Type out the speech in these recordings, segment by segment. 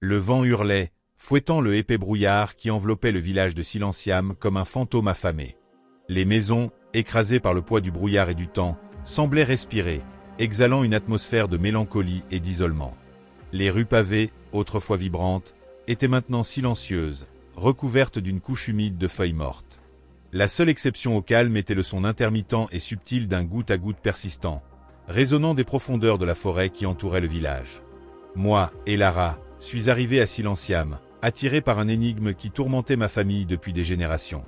Le vent hurlait, fouettant le épais brouillard qui enveloppait le village de Silenciam comme un fantôme affamé. Les maisons, écrasées par le poids du brouillard et du temps, semblaient respirer, exhalant une atmosphère de mélancolie et d'isolement. Les rues pavées, autrefois vibrantes, étaient maintenant silencieuses, recouvertes d'une couche humide de feuilles mortes. La seule exception au calme était le son intermittent et subtil d'un goutte à goutte persistant, résonnant des profondeurs de la forêt qui entourait le village. Moi, Elara, suis arrivé à Silenciam, attiré par un énigme qui tourmentait ma famille depuis des générations.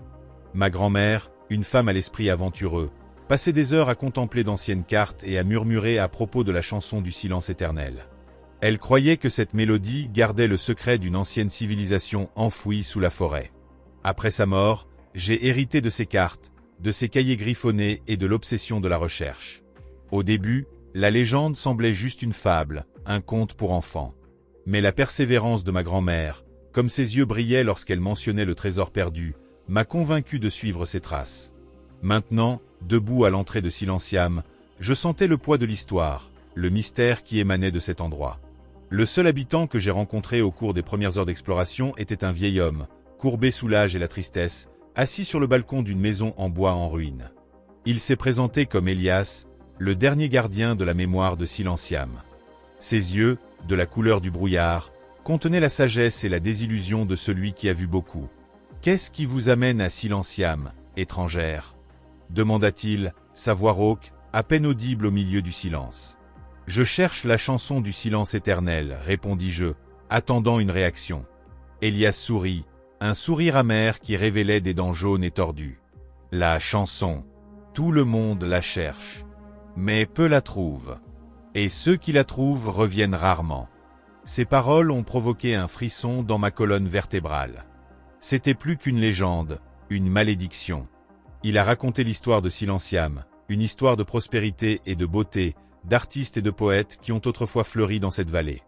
Ma grand-mère, une femme à l'esprit aventureux, passait des heures à contempler d'anciennes cartes et à murmurer à propos de la chanson du silence éternel. Elle croyait que cette mélodie gardait le secret d'une ancienne civilisation enfouie sous la forêt. Après sa mort, j'ai hérité de ces cartes, de ces cahiers griffonnés et de l'obsession de la recherche. Au début, la légende semblait juste une fable, un conte pour enfants. Mais la persévérance de ma grand-mère, comme ses yeux brillaient lorsqu'elle mentionnait le trésor perdu, m'a convaincu de suivre ses traces. Maintenant, debout à l'entrée de Silenciam, je sentais le poids de l'histoire, le mystère qui émanait de cet endroit. Le seul habitant que j'ai rencontré au cours des premières heures d'exploration était un vieil homme, courbé sous l'âge et la tristesse, assis sur le balcon d'une maison en bois en ruine. Il s'est présenté comme Elias, le dernier gardien de la mémoire de Silenciam. Ses yeux, de la couleur du brouillard, contenaient la sagesse et la désillusion de celui qui a vu beaucoup. « Qu'est-ce qui vous amène à Silenciam, étrangère ?» demanda-t-il, sa voix rauque, à peine audible au milieu du silence. « Je cherche la chanson du silence éternel, répondis-je, attendant une réaction. » Elias sourit, un sourire amer qui révélait des dents jaunes et tordues. « La chanson. Tout le monde la cherche. Mais peu la trouvent. Et ceux qui la trouvent reviennent rarement. » Ces paroles ont provoqué un frisson dans ma colonne vertébrale. C'était plus qu'une légende, une malédiction. Il a raconté l'histoire de Silenciam, une histoire de prospérité et de beauté, d'artistes et de poètes qui ont autrefois fleuri dans cette vallée.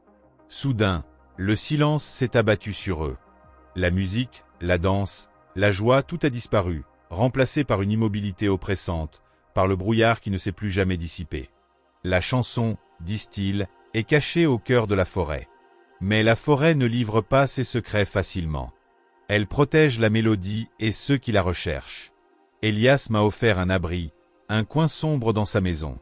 Soudain, le silence s'est abattu sur eux. La musique, la danse, la joie, tout a disparu, remplacé par une immobilité oppressante, par le brouillard qui ne s'est plus jamais dissipé. La chanson, disent-ils, est cachée au cœur de la forêt. Mais la forêt ne livre pas ses secrets facilement. Elle protège la mélodie et ceux qui la recherchent. Elias m'a offert un abri, un coin sombre dans sa maison.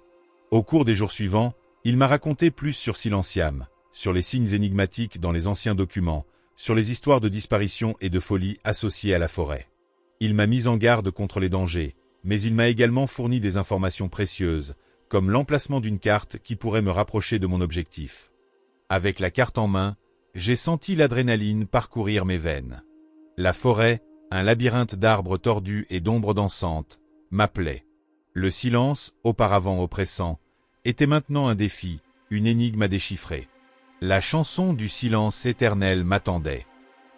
Au cours des jours suivants, il m'a raconté plus sur Silenciam, sur les signes énigmatiques dans les anciens documents, sur les histoires de disparition et de folie associées à la forêt. Il m'a mis en garde contre les dangers, mais il m'a également fourni des informations précieuses, comme l'emplacement d'une carte qui pourrait me rapprocher de mon objectif. Avec la carte en main, j'ai senti l'adrénaline parcourir mes veines. La forêt, un labyrinthe d'arbres tordus et d'ombres dansantes, m'appelait. Le silence, auparavant oppressant, était maintenant un défi, une énigme à déchiffrer. La chanson du silence éternel m'attendait.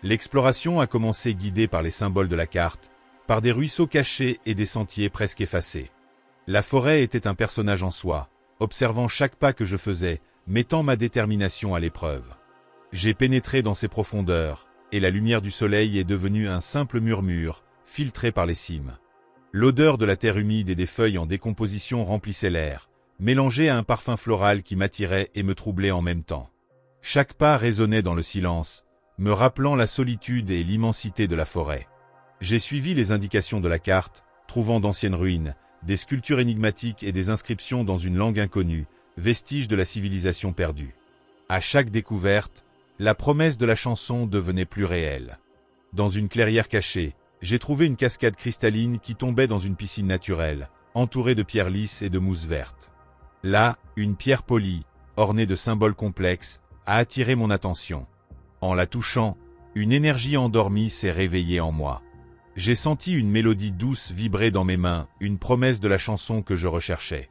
L'exploration a commencé guidée par les symboles de la carte, par des ruisseaux cachés et des sentiers presque effacés. La forêt était un personnage en soi, observant chaque pas que je faisais, mettant ma détermination à l'épreuve. J'ai pénétré dans ses profondeurs, et la lumière du soleil est devenue un simple murmure, filtré par les cimes. L'odeur de la terre humide et des feuilles en décomposition remplissait l'air, mélangée à un parfum floral qui m'attirait et me troublait en même temps. Chaque pas résonnait dans le silence, me rappelant la solitude et l'immensité de la forêt. J'ai suivi les indications de la carte, trouvant d'anciennes ruines, des sculptures énigmatiques et des inscriptions dans une langue inconnue, vestiges de la civilisation perdue. À chaque découverte, la promesse de la chanson devenait plus réelle. Dans une clairière cachée, j'ai trouvé une cascade cristalline qui tombait dans une piscine naturelle, entourée de pierres lisses et de mousse verte. Là, une pierre polie, ornée de symboles complexes, a attiré mon attention. En la touchant, une énergie endormie s'est réveillée en moi. J'ai senti une mélodie douce vibrer dans mes mains, une promesse de la chanson que je recherchais.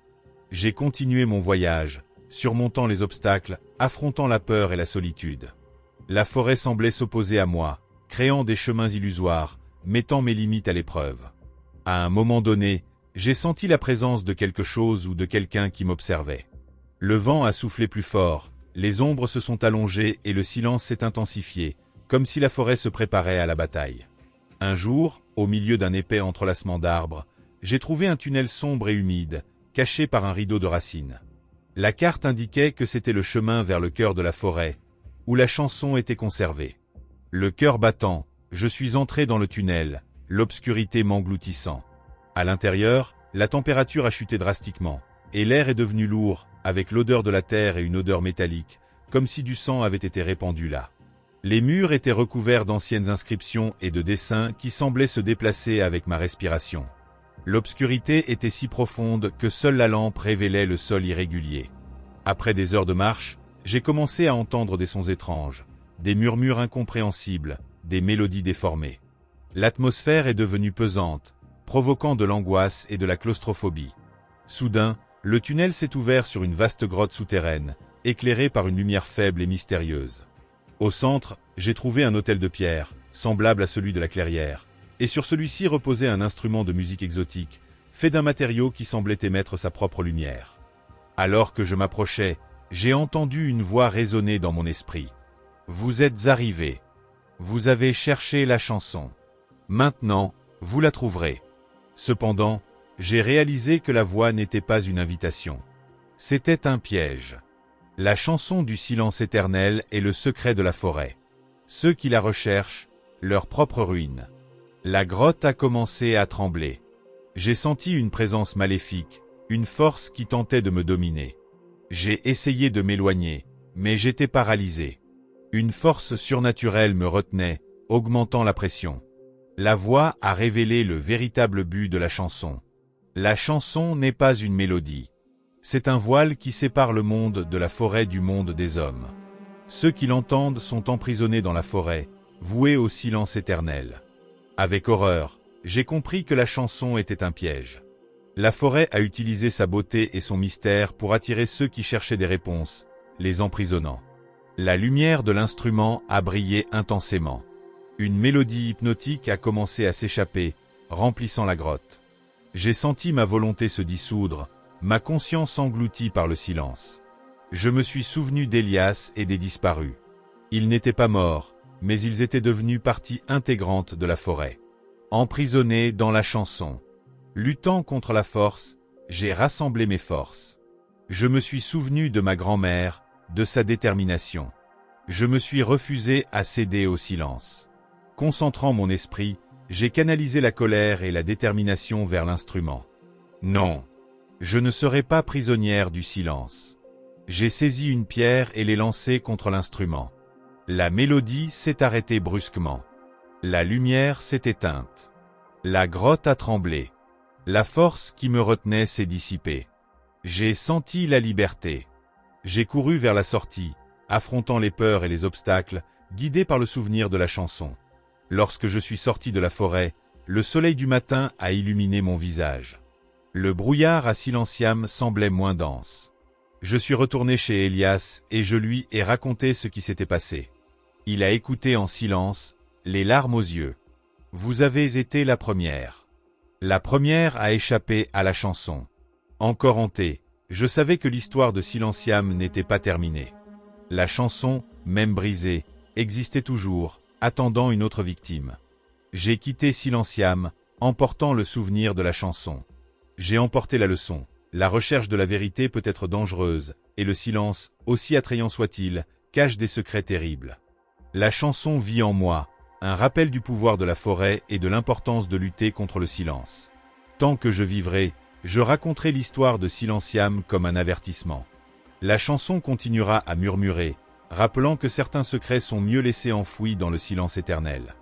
J'ai continué mon voyage, surmontant les obstacles, affrontant la peur et la solitude. La forêt semblait s'opposer à moi, créant des chemins illusoires, mettant mes limites à l'épreuve. À un moment donné, j'ai senti la présence de quelque chose ou de quelqu'un qui m'observait. Le vent a soufflé plus fort, les ombres se sont allongées et le silence s'est intensifié, comme si la forêt se préparait à la bataille. Un jour, au milieu d'un épais entrelacement d'arbres, j'ai trouvé un tunnel sombre et humide, caché par un rideau de racines. La carte indiquait que c'était le chemin vers le cœur de la forêt, où la chanson était conservée. Le cœur battant, je suis entré dans le tunnel, l'obscurité m'engloutissant. À l'intérieur, la température a chuté drastiquement, et l'air est devenu lourd, avec l'odeur de la terre et une odeur métallique, comme si du sang avait été répandu là. Les murs étaient recouverts d'anciennes inscriptions et de dessins qui semblaient se déplacer avec ma respiration. L'obscurité était si profonde que seule la lampe révélait le sol irrégulier. Après des heures de marche, j'ai commencé à entendre des sons étranges, des murmures incompréhensibles, des mélodies déformées. L'atmosphère est devenue pesante, provoquant de l'angoisse et de la claustrophobie. Soudain, le tunnel s'est ouvert sur une vaste grotte souterraine, éclairée par une lumière faible et mystérieuse. Au centre, j'ai trouvé un autel de pierre, semblable à celui de la clairière, et sur celui-ci reposait un instrument de musique exotique, fait d'un matériau qui semblait émettre sa propre lumière. Alors que je m'approchais, j'ai entendu une voix résonner dans mon esprit. « Vous êtes arrivés. Vous avez cherché la chanson. Maintenant, vous la trouverez. » Cependant, j'ai réalisé que la voix n'était pas une invitation. C'était un piège. La chanson du silence éternel est le secret de la forêt. Ceux qui la recherchent, leur propre ruine. La grotte a commencé à trembler. J'ai senti une présence maléfique, une force qui tentait de me dominer. J'ai essayé de m'éloigner, mais j'étais paralysé. Une force surnaturelle me retenait, augmentant la pression. La voix a révélé le véritable but de la chanson. La chanson n'est pas une mélodie. C'est un voile qui sépare le monde de la forêt du monde des hommes. Ceux qui l'entendent sont emprisonnés dans la forêt, voués au silence éternel. Avec horreur, j'ai compris que la chanson était un piège. La forêt a utilisé sa beauté et son mystère pour attirer ceux qui cherchaient des réponses, les emprisonnant. La lumière de l'instrument a brillé intensément. Une mélodie hypnotique a commencé à s'échapper, remplissant la grotte. J'ai senti ma volonté se dissoudre, ma conscience engloutie par le silence. Je me suis souvenu d'Elias et des disparus. Ils n'étaient pas morts, mais ils étaient devenus partie intégrante de la forêt. Emprisonnés dans la chanson. Luttant contre la force, j'ai rassemblé mes forces. Je me suis souvenu de ma grand-mère, de sa détermination. Je me suis refusé à céder au silence. Concentrant mon esprit, j'ai canalisé la colère et la détermination vers l'instrument. Non, je ne serai pas prisonnière du silence. J'ai saisi une pierre et l'ai lancée contre l'instrument. La mélodie s'est arrêtée brusquement. La lumière s'est éteinte. La grotte a tremblé. La force qui me retenait s'est dissipée. J'ai senti la liberté. J'ai couru vers la sortie, affrontant les peurs et les obstacles, guidé par le souvenir de la chanson. Lorsque je suis sorti de la forêt, le soleil du matin a illuminé mon visage. Le brouillard à Silentiam semblait moins dense. Je suis retourné chez Elias et je lui ai raconté ce qui s'était passé. Il a écouté en silence, les larmes aux yeux. « Vous avez été la première. La première à échapper à la chanson. Encore hantée, je savais que l'histoire de Silentiam n'était pas terminée. La chanson, même brisée, existait toujours, attendant une autre victime. J'ai quitté Silentiam, emportant le souvenir de la chanson. J'ai emporté la leçon. La recherche de la vérité peut être dangereuse, et le silence, aussi attrayant soit-il, cache des secrets terribles. La chanson vit en moi, un rappel du pouvoir de la forêt et de l'importance de lutter contre le silence. Tant que je vivrai, je raconterai l'histoire de Silentiam comme un avertissement. La chanson continuera à murmurer, rappelant que certains secrets sont mieux laissés enfouis dans le silence éternel.